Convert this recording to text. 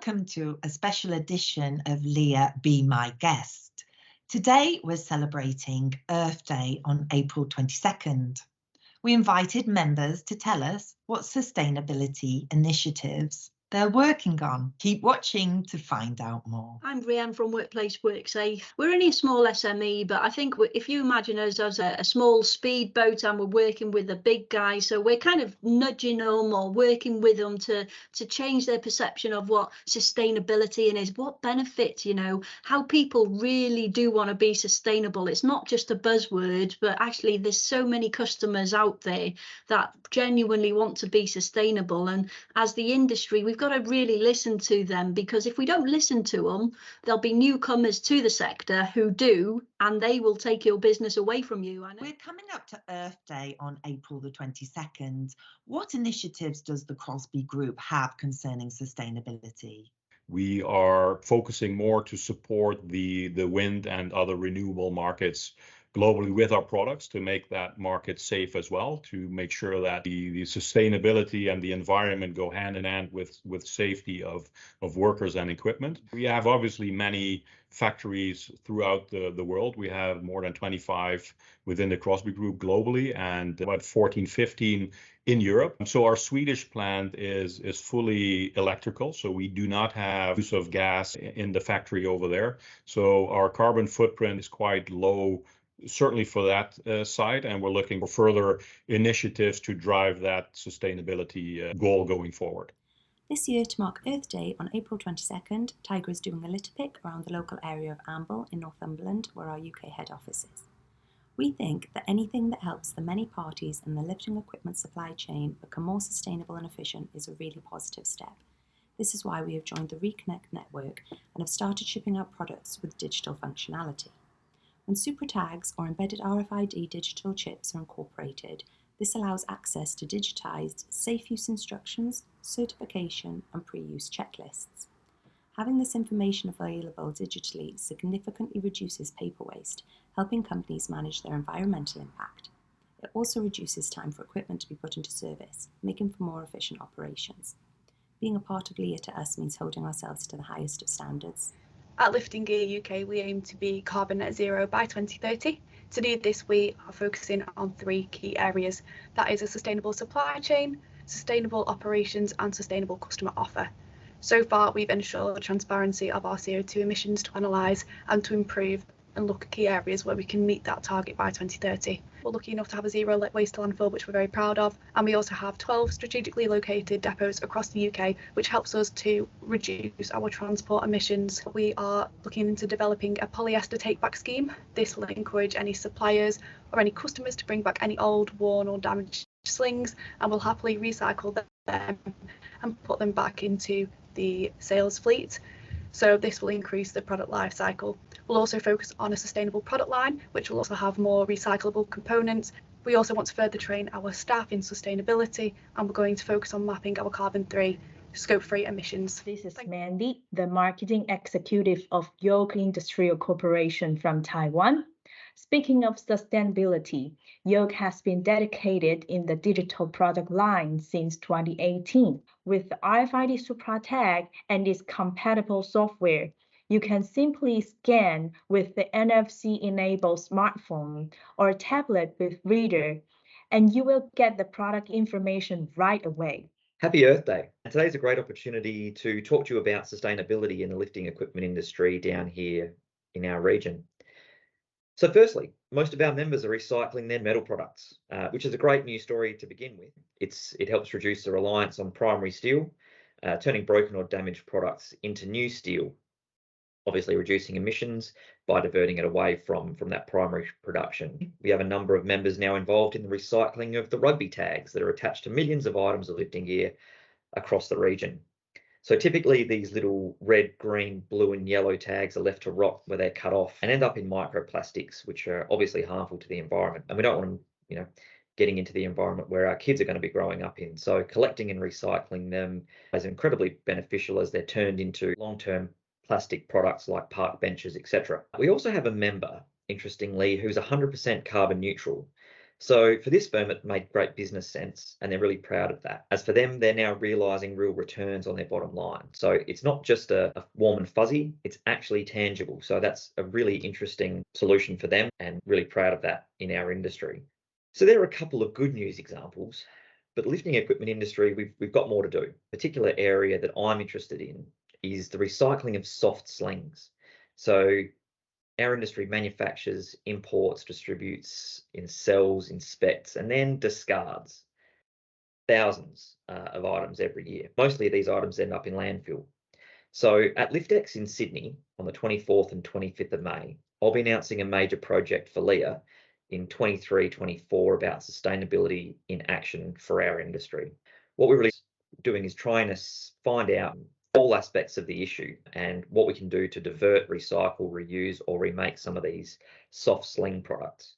welcome to a special edition of LEEA Be My Guest. Today we're celebrating Earth Day on April 22nd. We invited members to tell us what sustainability initiatives they're working on. Keep watching to find out more. I'm Rhian from Workplace WorkSafe. We're only a small SME, but I think if you imagine us as a small speedboat and we're working with the big guys, so we're kind of nudging them or working with them to change their perception of what sustainability is, what benefits, how people really do want to be sustainable. It's not just a buzzword, but actually there's so many customers out there that genuinely want to be sustainable. And as the industry, we've got to really listen to them, because if we don't listen to them, there'll be newcomers to the sector who do, and they will take your business away from you. We're coming up to Earth Day on April the 22nd. What initiatives does the Crosby Group have concerning sustainability? We are focusing more to support the wind and other renewable markets globally with our products to make that market safe as well, to make sure that the sustainability and the environment go hand in hand with safety of workers and equipment. We have obviously many factories throughout the world. We have more than 25 within the Crosby Group globally and about 14, 15 in Europe. So our Swedish plant is fully electrical, so we do not have use of gas in the factory over there. So our carbon footprint is quite low, certainly for that side, and we're looking for further initiatives to drive that sustainability goal going forward. This year, to mark Earth Day on April 22nd, Tiger is doing a litter pick around the local area of Amble in Northumberland, where our UK head office is. We think that anything that helps the many parties in the lifting equipment supply chain become more sustainable and efficient is a really positive step. This is why we have joined the Reconnect network and have started shipping out products with digital functionality. When super tags or embedded RFID digital chips are incorporated, this allows access to digitized safe use instructions, certification, and pre-use checklists. Having this information available digitally significantly reduces paper waste, helping companies manage their environmental impact. It also reduces time for equipment to be put into service, making for more efficient operations. Being a part of LEEA to us means holding ourselves to the highest of standards. At Lifting Gear UK, we aim to be carbon net zero by 2030. To do this, we are focusing on three key areas. That is a sustainable supply chain, sustainable operations, and sustainable customer offer. So far, we've ensured the transparency of our CO2 emissions to analyse and to improve and look at key areas where we can meet that target by 2030. We're lucky enough to have a zero waste to landfill, which we're very proud of, and we also have 12 strategically located depots across the UK, which helps us to reduce our transport emissions. We are looking into developing a polyester take-back scheme. This will encourage any suppliers or any customers to bring back any old, worn or damaged slings, and we'll happily recycle them and put them back into the sales fleet. So this will increase the product life cycle. We'll also focus on a sustainable product line, which will also have more recyclable components. We also want to further train our staff in sustainability, and we're going to focus on mapping our carbon-3, scope-3 emissions. This is Mandy, the marketing executive of Yoke Industrial Corporation from Taiwan. Speaking of sustainability, Yoke has been dedicated in the digital product line since 2018. With the RFID Supra tag and its compatible software, you can simply scan with the NFC-enabled smartphone or tablet with reader, and you will get the product information right away. Happy Earth Day. And today's a great opportunity to talk to you about sustainability in the lifting equipment industry down here in our region. So firstly, most of our members are recycling their metal products, which is a great news story to begin with. It helps reduce the reliance on primary steel, turning broken or damaged products into new steel, obviously reducing emissions by diverting it away from that primary production. We have a number of members now involved in the recycling of the rugby tags that are attached to millions of items of lifting gear across the region. So typically these little red, green, blue and yellow tags are left to rot where they're cut off and end up in microplastics, which are obviously harmful to the environment. And we don't want them, getting into the environment where our kids are going to be growing up in. So collecting and recycling them is incredibly beneficial as they're turned into long-term plastic products like park benches, etc. We also have a member, interestingly, who's 100% carbon neutral. So for this firm, it made great business sense, and they're really proud of that. As for them, they're now realising real returns on their bottom line. So it's not just a warm and fuzzy, it's actually tangible. So that's a really interesting solution for them, and really proud of that in our industry. So there are a couple of good news examples, but the lifting equipment industry, we've got more to do. A particular area that I'm interested in is the recycling of soft slings. So our industry manufactures, imports, distributes, sells, inspects, and then discards thousands of items every year. Mostly these items end up in landfill. So at LiftX in Sydney on the 24th and 25th of May, I'll be announcing a major project for LEEA in 23-24 about sustainability in action for our industry. What we're really doing is trying to find out all aspects of the issue and what we can do to divert, recycle, reuse, or remake some of these soft sling products.